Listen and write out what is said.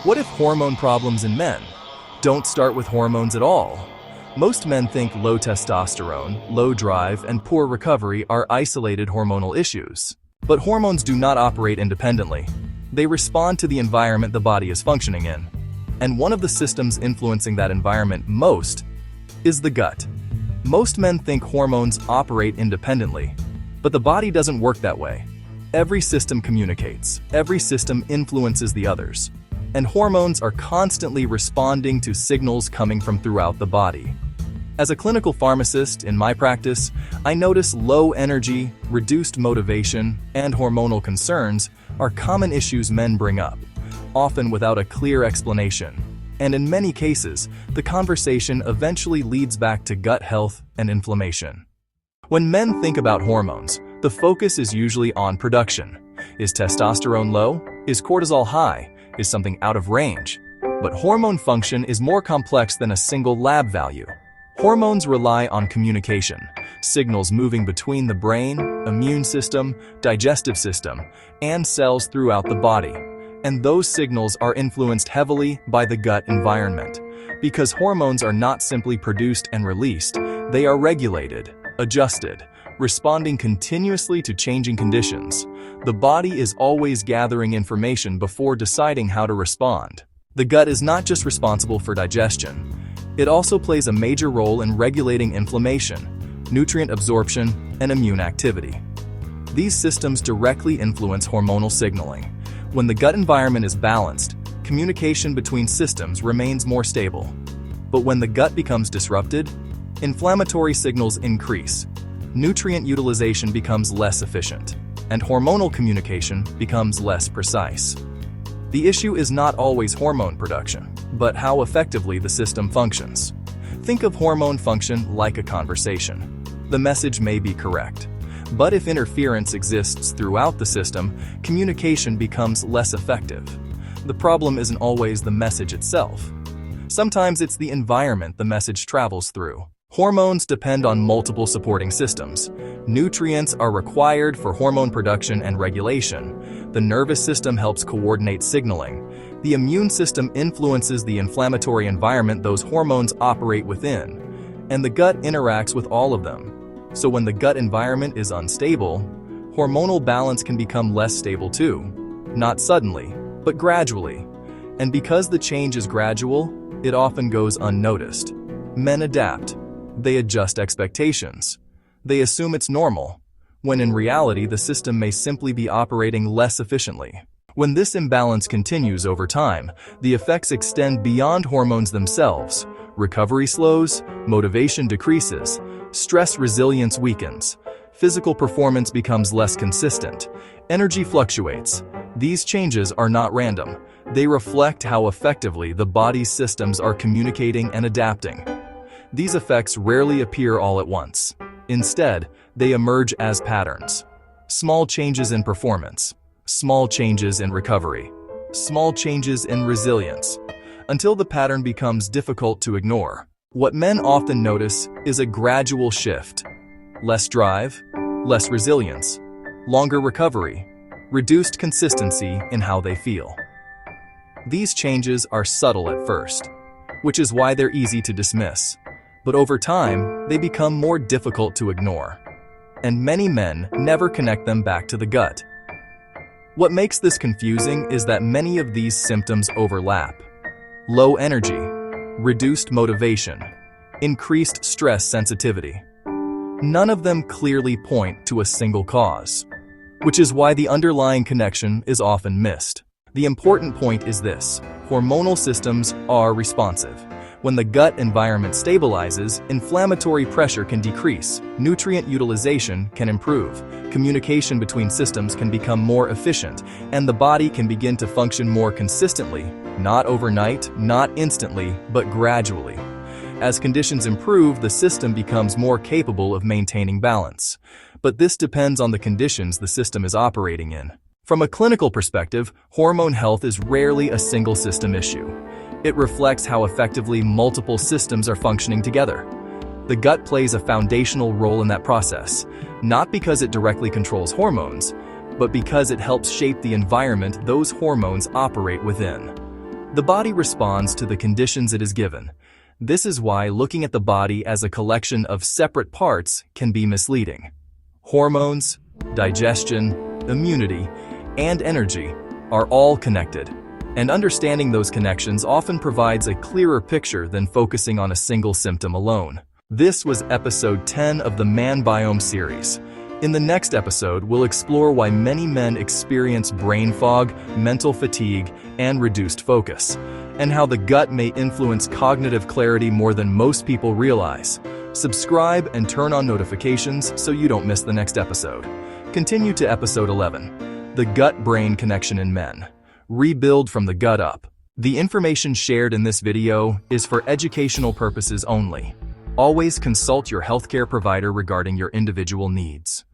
What if hormone problems in men don't start with hormones at all? Most men think low testosterone, low drive, and poor recovery are isolated hormonal issues. But hormones do not operate independently. They respond to the environment the body is functioning in. And one of the systems influencing that environment most is the gut. Most men think hormones operate independently, but the body doesn't work that way. Every system communicates, every system influences the others, and hormones are constantly responding to signals coming from throughout the body. As a clinical pharmacist in my practice, I notice low energy, reduced motivation, and hormonal concerns are common issues men bring up, often without a clear explanation. And in many cases, the conversation eventually leads back to gut health and inflammation. When men think about hormones, the focus is usually on production. Is testosterone low? Is cortisol high? Is something out of range? But hormone function is more complex than a single lab value. Hormones rely on communication, signals moving between the brain, immune system, digestive system, and cells throughout the body. And those signals are influenced heavily by the gut environment. Because hormones are not simply produced and released, they are regulated, adjusted, responding continuously to changing conditions. The body is always gathering information before deciding how to respond. The gut is not just responsible for digestion. It also plays a major role in regulating inflammation, nutrient absorption, and immune activity. These systems directly influence hormonal signaling. When the gut environment is balanced, communication between systems remains more stable. But when the gut becomes disrupted, inflammatory signals increase, nutrient utilization becomes less efficient, and hormonal communication becomes less precise. The issue is not always hormone production, but how effectively the system functions. Think of hormone function like a conversation. The message may be correct, but if interference exists throughout the system, communication becomes less effective. The problem isn't always the message itself. Sometimes it's the environment the message travels through. Hormones depend on multiple supporting systems. Nutrients are required for hormone production and regulation. The nervous system helps coordinate signaling. The immune system influences the inflammatory environment those hormones operate within. And the gut interacts with all of them. So when the gut environment is unstable, hormonal balance can become less stable too. Not suddenly, but gradually. And because the change is gradual, it often goes unnoticed. Men adapt. They adjust expectations. They assume it's normal, when in reality the system may simply be operating less efficiently. When this imbalance continues over time, the effects extend beyond hormones themselves. Recovery slows, motivation decreases, stress resilience weakens, physical performance becomes less consistent, energy fluctuates. These changes are not random. They reflect how effectively the body's systems are communicating and adapting. These effects rarely appear all at once. Instead, they emerge as patterns. Small changes in performance, small changes in recovery, small changes in resilience, until the pattern becomes difficult to ignore. What men often notice is a gradual shift. Less drive, less resilience, longer recovery, reduced consistency in how they feel. These changes are subtle at first, which is why they're easy to dismiss. But over time, they become more difficult to ignore. And many men never connect them back to the gut. What makes this confusing is that many of these symptoms overlap. Low energy, reduced motivation, increased stress sensitivity. None of them clearly point to a single cause, which is why the underlying connection is often missed. The important point is this: hormonal systems are responsive. When the gut environment stabilizes, inflammatory pressure can decrease, nutrient utilization can improve, communication between systems can become more efficient, and the body can begin to function more consistently, not overnight, not instantly, but gradually. As conditions improve, the system becomes more capable of maintaining balance. But this depends on the conditions the system is operating in. From a clinical perspective, hormone health is rarely a single system issue. It reflects how effectively multiple systems are functioning together. The gut plays a foundational role in that process, not because it directly controls hormones, but because it helps shape the environment those hormones operate within. The body responds to the conditions it is given. This is why looking at the body as a collection of separate parts can be misleading. Hormones, digestion, immunity, and energy are all connected, and understanding those connections often provides a clearer picture than focusing on a single symptom alone. This was episode 10 of the ManBiome series. In the next episode, we'll explore why many men experience brain fog, mental fatigue, and reduced focus, and how the gut may influence cognitive clarity more than most people realize. Subscribe and turn on notifications so you don't miss the next episode. Continue to episode 11, the gut-brain connection in men. Rebuild from the gut up. The information shared in this video is for educational purposes only. Always consult your healthcare provider regarding your individual needs.